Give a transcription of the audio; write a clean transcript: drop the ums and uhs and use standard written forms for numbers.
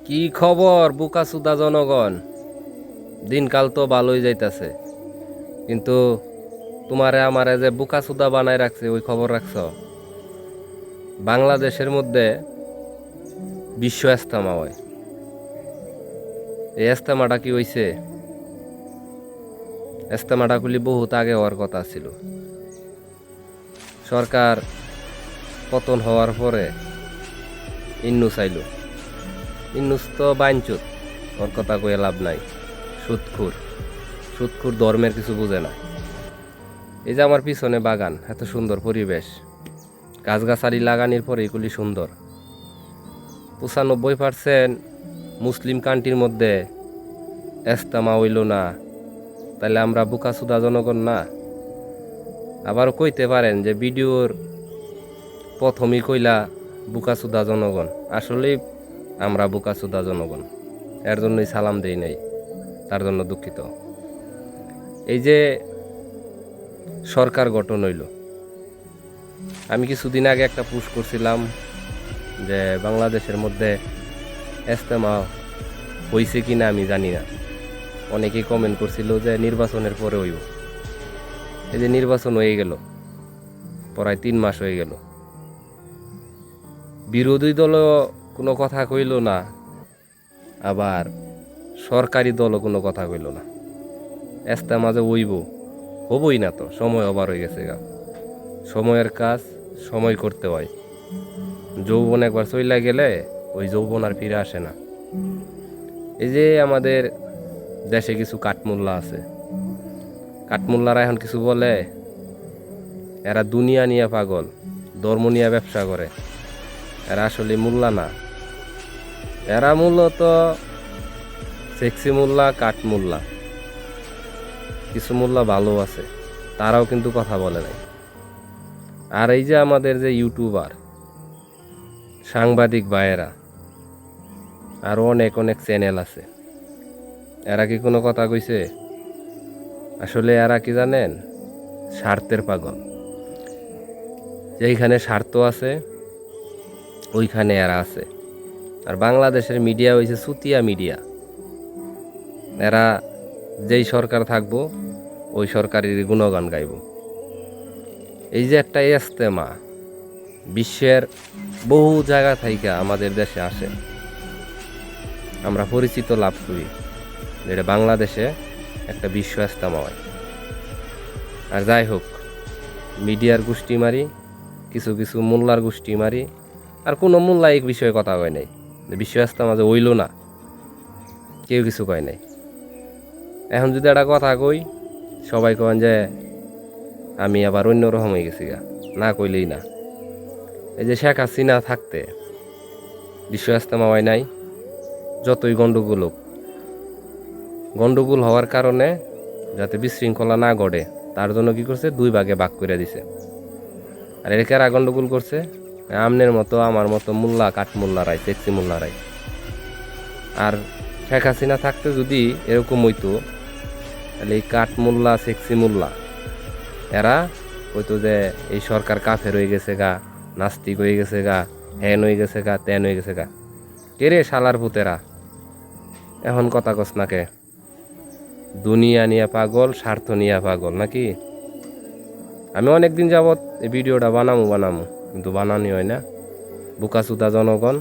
কি খবর বুকাসুদা জনগণ? দিনকাল তো ভালোই যাইতাছে, কিন্তু তোমারে আমারে যে বুকাসুদা বানায় রাখছে ওই খবর রাখছ? বাংলাদেশের মধ্যে বিশ্ব ইজতেমা হয়। এই ইজতেমাটা কি হইছে? ইজতেমাটা গুলি বহুত আগে হওয়ার কথা ছিল। সরকার পতন হওয়ার পরে ইন্নুস আইল। ইন্নুস তো বাইনচুত, ওর কথা কয়ে লাভ নাই। সুদখুর সুদখুর, ধর্মের কিছু বুঝে না। এই যে আমার পিছনে বাগান, এত সুন্দর পরিবেশ, গাছগাছালি লাগানির পরে এগুলি সুন্দর। 95% মুসলিম কান্ট্রির মধ্যে ইজতেমা হইল না, তাহলে আমরা বুকাসুদা জনগণ না? আবার কইতে পারেন যে ভিডিওর প্রথমেই কইলা বুকাসুদা জনগণ। আসলেই আমরা বুকাসুদা জনগণ, এর জন্যই সালাম দেই নাই, তার জন্য দুঃখিত। এই যে সরকার গঠন হইল, আমি কিছুদিন আগে একটা পোস্ট করছিলাম যে বাংলাদেশের মধ্যে ইজতেমা হইছে কিনা আমি জানি না। অনেকেই কমেন্ট করছিল যে নির্বাচনের পরে হইব। এই যে নির্বাচন হয়ে গেল, প্রায় 3 মাস হয়ে গেল, বিরোধী দলও কোনো কথা কইল না, আবার সরকারি দলও কোনো কথা কইল না। ইজতেমা যে হইব, হবই না তো, সময় ওভার হয়ে গেছে গা। সময়ের কাজ সময় করতে হয়। যৌবন একবার চইলা গেলে ওই যৌবন আর ফিরে আসে না। এই যে আমাদের দেশে কিছু কাঠমোল্লা আছে, কাঠমোল্লারা এখন কিছু বলে, এরা দুনিয়া নিয়ে পাগল, ধর্ম নিয়ে ব্যবসা করে। এরা আসলে মোল্লা না, এরা মূলত সেক্সি মোল্লা, কাঠমোল্লা। কিছু মোল্লা ভালো আছে, তারাও কিন্তু কথা বলে নাই। আর এই যে আমাদের যে ইউটিউবার, সাংবাদিক ভাইয়েরা, আরও অনেক অনেক চ্যানেল আছে, এরা কি কোনো কথা কইছে? আসলে এরা কি জানেন? স্বার্থের পাগল। যেইখানে স্বার্থ আছে ওইখানে এরা আছে। আর বাংলাদেশের মিডিয়া হইছে চুতিয়া মিডিয়া। এরা যেই সরকার থাকবো ওই সরকারের গুণগান গাইব। এই যে একটা ইজতেমা বিশ্বের বহু জায়গা থেকে আমাদের দেশে আসে, আমরা পরিচিত লাভ করি যেটা বাংলাদেশে একটা বিশ্ব ইজতেমা হয়। আর যাই হোক, মিডিয়ার গোষ্ঠী মারি, কিছু কিছু মোল্লার গোষ্ঠী মারি, আর কোনো মোল্লা এই বিষয়ে কথা কয় নাই। বিশ্ব ইজতেমা যে হইল না, কেউ কিছু কয় নাই। এখন যদি একটা কথা কই, সবাই কন যে আমি আবার অন্যরকম হয়ে গেছি গা, না কইলেই না। এই যে শেখ হাসিনা থাকতে বিশ্ব ইজতেমা হয় নাই। যতই গন্ডগোল হোক, গন্ডগোল হওয়ার কারণে যাতে বিশৃঙ্খলা না ঘটে তার জন্য কি করছে, 2 ভাগে ভাগ করে দিছে। আর এর কারা গন্ডগোল করছে? আমনের মতো, আমার মতো মোল্লা, কাঠমোল্লারাই, সেক্সি মোল্লারাই। আর শেখ হাসিনা থাকতে যদি এরকম হইতো, তাহলে এই কাঠমোল্লা, সেক্সি মোল্লা এরা হয়তো যে এই সরকার কাফের হয়ে গেছে গা, নাস্তিক হয়ে গেছে গা, হ্যান হয়ে গেছে গা, ত্যান হয়ে গেছে গা। কে রে শালার পুতেরা, এখন কথা কস নাকে? দুনিয়া নিয়ে পাগল, স্বার্থ নিয়ে পাগল নাকি? আমি অনেকদিন যাবৎ এই ভিডিওটা বানামু কিন্তু বানানি হয় না। বুকাচুদা জনগণ,